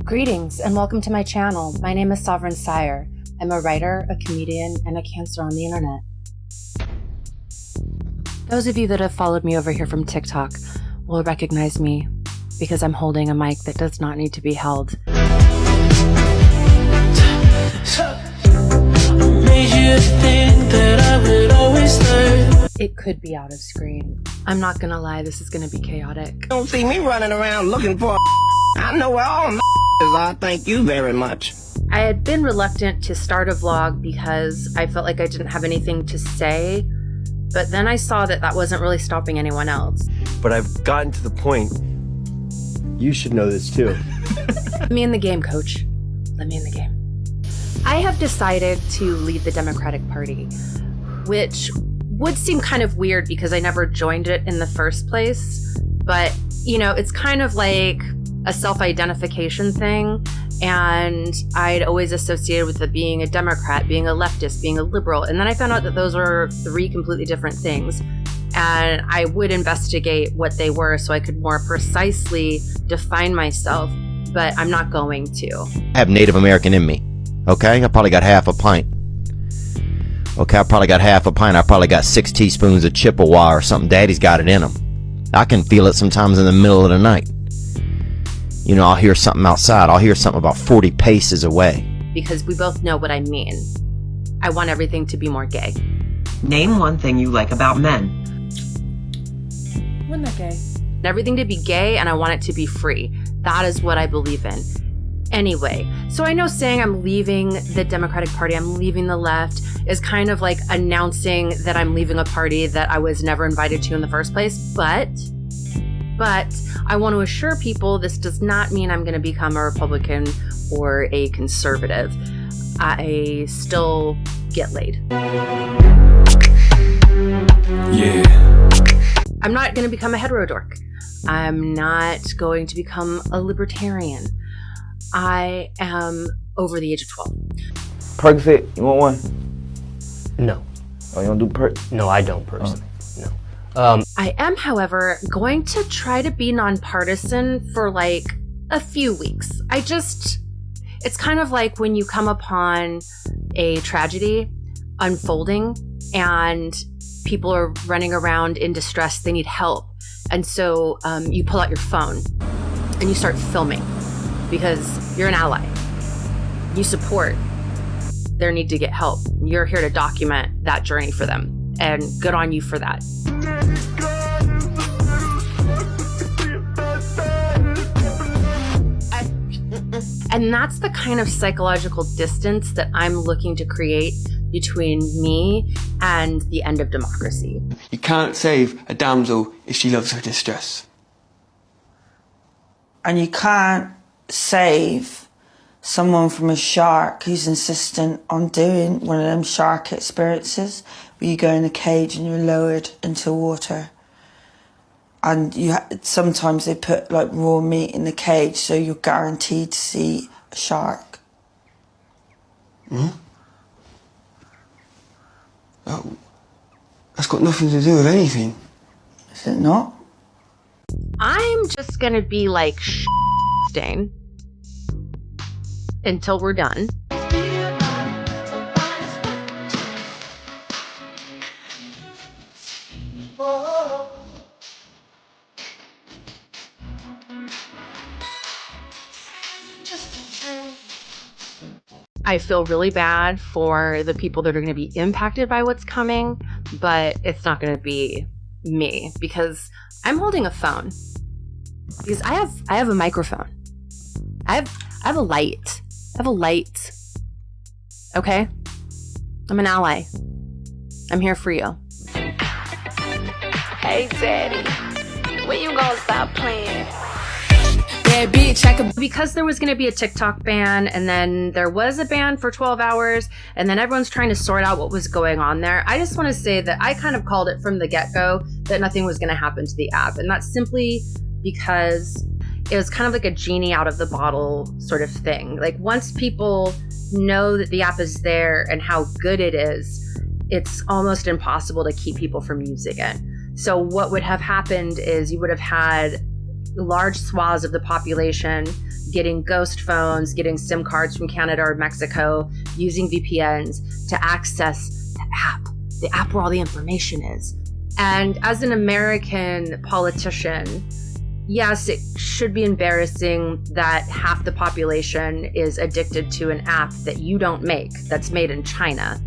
Greetings and welcome to my channel. My name is Syre. I'm a writer, a comedian, and a cancer on the internet. Those of you that have followed me over here from TikTok will recognize me because I'm holding a mic that does not need to be held. It could be out of screen. I'm not gonna lie, this is gonna be chaotic. Don't see me running around looking for I know where all is. Thank you very much. I had been reluctant to start a vlog because I felt like I didn't have anything to say, but then I saw that that wasn't really stopping anyone else. But I've gotten to the point, you should know this too. Let me in the game, coach. Let me in the game. I have decided to leave the Democratic Party, which would seem kind of weird because I never joined it in the first place. But, you know, it's kind of like a self-identification thing. And I'd always associated with it being a Democrat, being a leftist, being a liberal. And then I found out that those were three completely different things. And I would investigate what they were so I could more precisely define myself, but I'm not going to. I have Native American in me, okay? I probably got half a pint. Okay, I probably got half a pint. I probably got 6 teaspoons of Chippewa or something. Daddy's got it in him. I can feel it sometimes in the middle of the night. You know, I'll hear something outside. I'll hear something about 40 paces away. Because we both know what I mean. I want everything to be more gay. Name one thing you like about men. We're not gay. Everything to be gay, and I want it to be free. That is what I believe in. Anyway, so I know saying I'm leaving the Democratic Party, I'm leaving the left, is kind of like announcing that I'm leaving a party that I was never invited to in the first place, but I want to assure people this does not mean I'm going to become a Republican or a conservative. I still get laid. Yeah. I'm not going to become a heterodork. I'm not going to become a libertarian. I am over the age of 12. Percocet, you want one? No. Oh, you don't do perk? No, I don't personally. No. I am, however, going to try to be nonpartisan for like a few weeks. It's kind of like when you come upon a tragedy unfolding and people are running around in distress, they need help. And so you pull out your phone and you start filming because you're an ally. You support their need to get help. You're here to document that journey for them, and good on you for that. And that's the kind of psychological distance that I'm looking to create between me and the end of democracy. You can't save a damsel if she loves her distress. And you can't save someone from a shark who's insistent on doing one of them shark experiences where you go in a cage and you're lowered into water. And sometimes they put like raw meat in the cage so you're guaranteed to see a shark. Hmm? Oh, that's got nothing to do with anything. Is it not? I'm just gonna be like stain until we're done. I feel really bad for the people that are going to be impacted by what's coming, but it's not going to be me because I'm holding a phone. Because I have a microphone. I have a light. I have a light. Okay? I'm an ally. I'm here for you. Hey, Daddy, when you gonna stop playing? Yeah, bitch, because there was going to be a TikTok ban, and then there was a ban for 12 hours, and then everyone's trying to sort out what was going on there. I just want to say that I kind of called it from the get-go that nothing was going to happen to the app, and that's simply because it was kind of like a genie out of the bottle sort of thing. Like, once people know that the app is there and how good it is, it's almost impossible to keep people from using it. So what would have happened is you would have had large swaths of the population getting ghost phones, getting SIM cards from Canada or Mexico, using VPNs to access the app where all the information is. And as an American politician, yes, it should be embarrassing that half the population is addicted to an app that you don't make, that's made in China.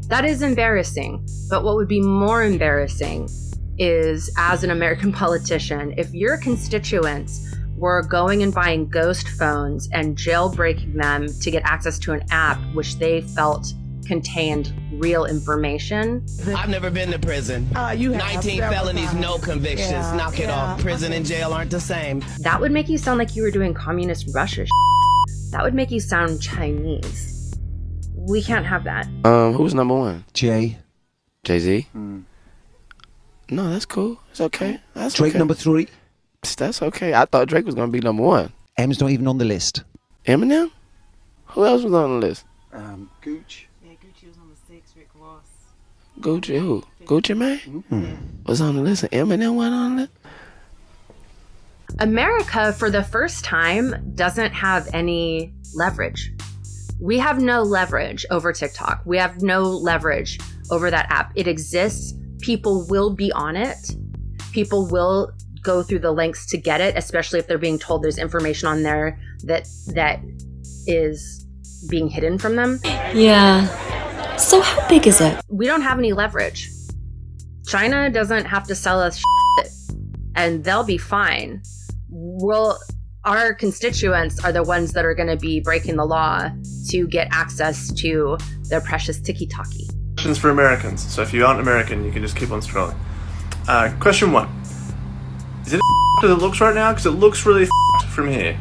That is embarrassing. But what would be more embarrassing is, as an American politician, if your constituents were going and buying ghost phones and jailbreaking them to get access to an app which they felt contained real information. I've never been to prison. You have 19 felonies, no convictions. Yeah, Knock it off. Prison and jail aren't the same. That would make you sound like you were doing communist Russia. That would make you sound Chinese. We can't have that. Who's number one? Jay-Z? No, that's cool. It's okay. That's Drake okay. number 3. That's okay. I thought Drake was gonna be number one. M's not even on the list. Eminem? Who else was on the list? Gooch. Gucci who? Gucci Mane? Was on the list and Eminem went on the list? America, for the first time, doesn't have any leverage. We have no leverage over TikTok. We have no leverage over that app. It exists. People will be on it. People will go through the lengths to get it, especially if they're being told there's information on there that is being hidden from them. Yeah. So how big is it? We don't have any leverage. China doesn't have to sell us shit, and they'll be fine. Our constituents are the ones that are going to be breaking the law to get access to their precious tiki-taki. Questions for Americans. So if you aren't American, you can just keep on scrolling. Question 1. Is it as it looks right now? Because it looks really from here.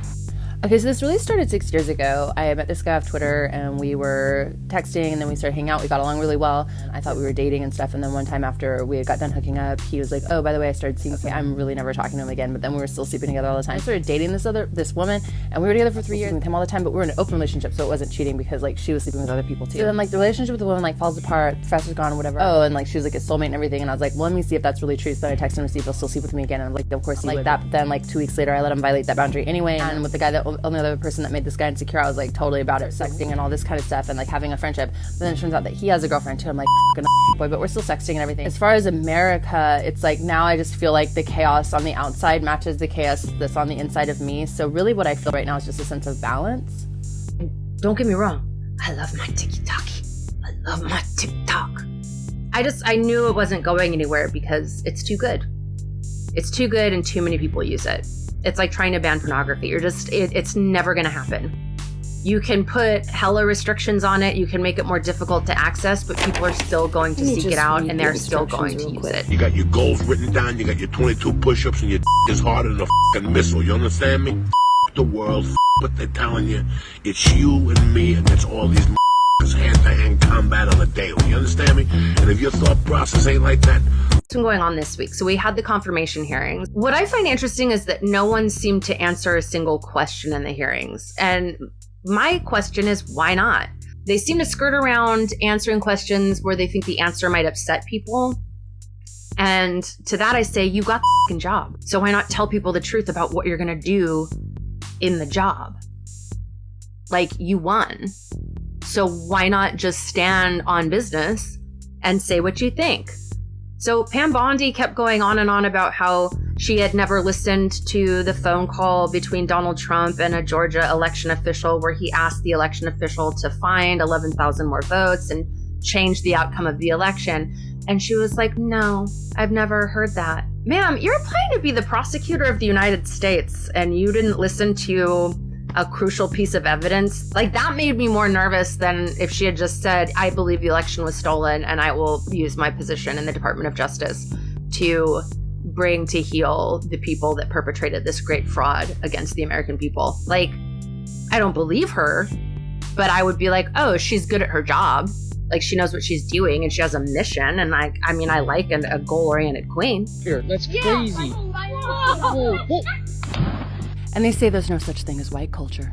Okay, so this really started 6 years ago. I met this guy off Twitter and we were texting and then we started hanging out. We got along really well. I thought we were dating and stuff. And then one time after we got done hooking up, he was like, oh, by the way, I started seeing, I'm really never talking to him again. But then we were still sleeping together all the time. I started dating this woman and we were together for 3 years with him all the time, but we were in an open relationship. So it wasn't cheating because like she was sleeping with other people too. So then like the relationship with the woman like falls apart, the professor's gone, whatever. Oh, and like she was like a soulmate and everything. And I was like, well, let me see if that's really true. So then I texted him to see if he'll still sleep with me again. And I'm like, of course he like that. But then like 2 weeks later, I let him violate that boundary anyway. And with the guy that only other person that made this guy insecure, I was like totally about it, sexting and all this kind of stuff and like having a friendship. But then it turns out that he has a girlfriend too. I'm like, boy, but we're still sexting and everything. As far as America, it's like now I just feel like the chaos on the outside matches the chaos that's on the inside of me. So really what I feel right now is just a sense of balance. Don't get me wrong, I love my tiki-taki. I love my TikTok. I knew it wasn't going anywhere because it's too good. It's too good and too many people use it. It's like trying to ban pornography. It's never gonna happen. You can put hella restrictions on it. You can make it more difficult to access, but people are still going to seek it out and they're still going to use it. You got your goals written down. You got your 22 push-ups and your is harder than a fucking missile. You understand me? The world, what they're telling you. It's you and me against all these hand-to-hand combat on a daily. You understand me? And if your thought process ain't like that, What's been going on this week? So we had the confirmation hearings. What I find interesting is that no one seemed to answer a single question in the hearings. And my question is, why not? They seem to skirt around answering questions where they think the answer might upset people. And to that I say, you got the fucking job. So why not tell people the truth about what you're gonna do in the job? Like, you won. So why not just stand on business and say what you think? So Pam Bondi kept going on and on about how she had never listened to the phone call between Donald Trump and a Georgia election official where he asked the election official to find 11,000 more votes and change the outcome of the election. And she was like, no, I've never heard that. Ma'am, you're applying to be the prosecutor of the United States and you didn't listen to a crucial piece of evidence. Like, that made me more nervous than if she had just said, I believe the election was stolen and I will use my position in the Department of Justice to bring to heel the people that perpetrated this great fraud against the American people. Like, I don't believe her, but I would be like, oh, she's good at her job. Like, she knows what she's doing and she has a mission. And I like a goal-oriented queen. Here, that's crazy. And they say there's no such thing as white culture.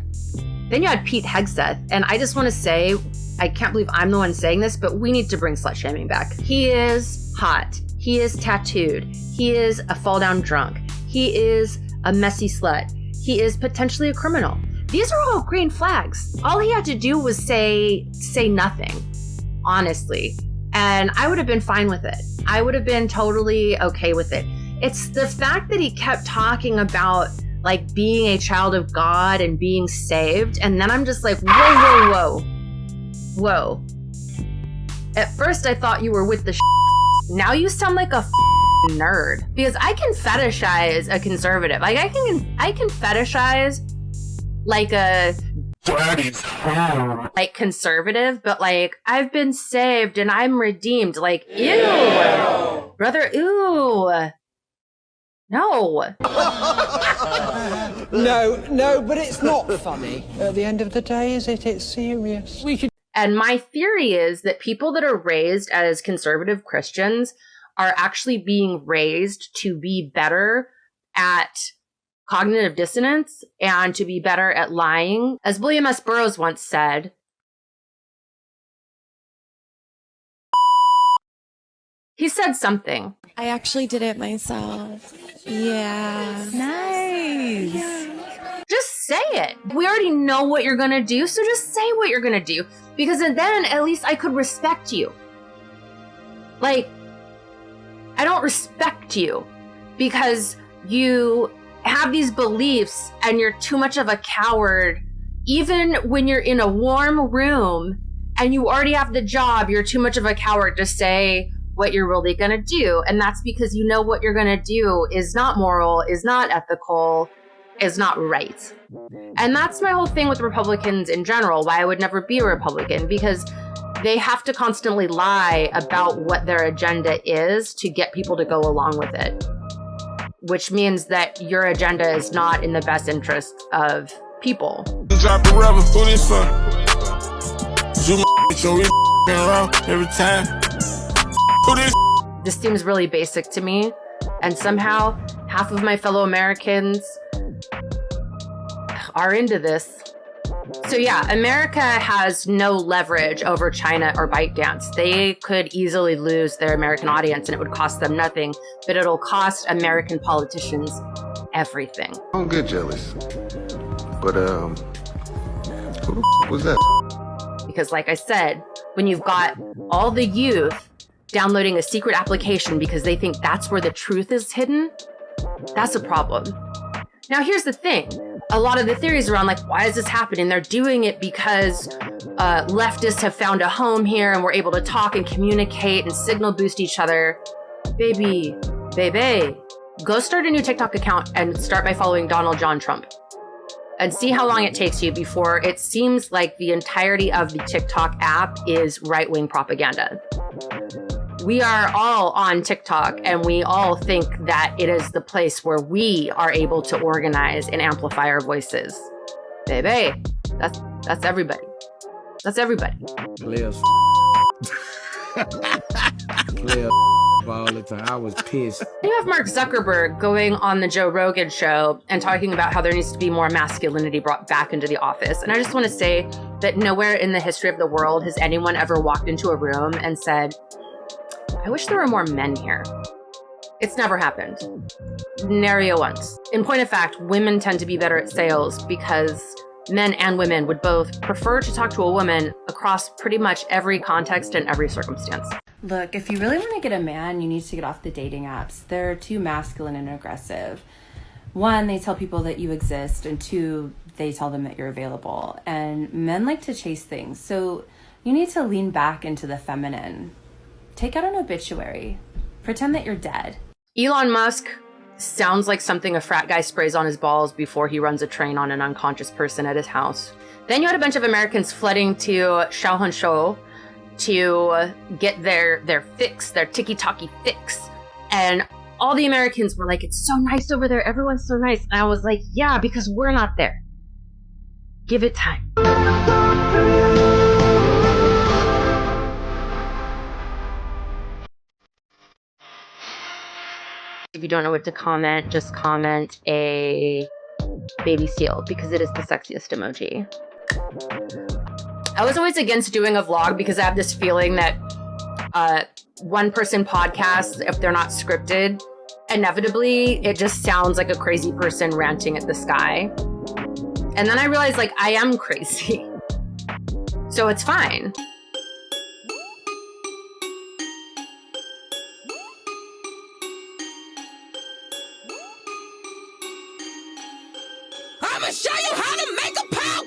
Then you had Pete Hegseth, and I just want to say, I can't believe I'm the one saying this, but we need to bring slut shaming back. He is hot. He is tattooed. He is a fall down drunk. He is a messy slut. He is potentially a criminal. These are all green flags. All he had to do was say nothing, honestly. And I would have been fine with it. I would have been totally okay with it. It's the fact that he kept talking about like being a child of God and being saved. And then I'm just like, whoa. At first I thought you were with the Now you sound like a nerd. Because I can fetishize a conservative. Like I can fetishize like a like conservative, but like I've been saved and I'm redeemed. Like, ew. Brother, ew. No. No, but it's not funny. At the end of the day, is it? It's serious. And my theory is that people that are raised as conservative Christians are actually being raised to be better at cognitive dissonance and to be better at lying. As William S. Burroughs once said, he said something. I actually did it myself. Yeah. Nice. Just say it. We already know what you're gonna do, so just say what you're gonna do. Because then at least I could respect you. Like, I don't respect you because you have these beliefs and you're too much of a coward. Even when you're in a warm room and you already have the job, you're too much of a coward to say what you're really going to do. And that's because you know what you're going to do is not moral, is not ethical, is not right. And that's my whole thing with Republicans in general, why I would never be a Republican, because they have to constantly lie about what their agenda is to get people to go along with it. Which means that your agenda is not in the best interest of people. Drop the rubber, who this for? Zoom so we around every time. Who this? This seems really basic to me, and somehow half of my fellow Americans are into this. So yeah, America has no leverage over China or ByteDance. They could easily lose their American audience and it would cost them nothing, but it'll cost American politicians everything. I don't get jealous, but who the was that? Because like I said, when you've got all the youth downloading a secret application because they think that's where the truth is hidden, that's a problem. Now here's the thing. A lot of the theories around like, why is this happening? They're doing it because leftists have found a home here and we're able to talk and communicate and signal boost each other. Baby, go start a new TikTok account and start by following Donald John Trump. And see how long it takes you before it seems like the entirety of the TikTok app is right-wing propaganda. We are all on TikTok and we all think that it is the place where we are able to organize and amplify our voices. Baby, that's everybody. That's everybody. Players all the time. I was pissed. You have Mark Zuckerberg going on the Joe Rogan show and talking about how there needs to be more masculinity brought back into the office. And I just want to say that nowhere in the history of the world has anyone ever walked into a room and said, I wish there were more men here. It's never happened. Nary once. In point of fact, women tend to be better at sales because men and women would both prefer to talk to a woman across pretty much every context and every circumstance. Look, if you really want to get a man, you need to get off the dating apps. They're too masculine and aggressive. One, they tell people that you exist, and two, they tell them that you're available. And men like to chase things, so you need to lean back into the feminine. Take out an obituary. Pretend that you're dead. Elon Musk sounds like something a frat guy sprays on his balls before he runs a train on an unconscious person at his house. Then you had a bunch of Americans flooding to Xiaohongshu to get their fix, their tiki-taki fix. And all the Americans were like, it's so nice over there. Everyone's so nice. And I was like, yeah, because we're not there. Give it time. If you don't know what to comment, just comment a baby seal because it is the sexiest emoji. I was always against doing a vlog because I have this feeling that one person podcasts, if they're not scripted, inevitably, it just sounds like a crazy person ranting at the sky. And then I realized, like, I am crazy. So it's fine. I'ma show you how to make a pound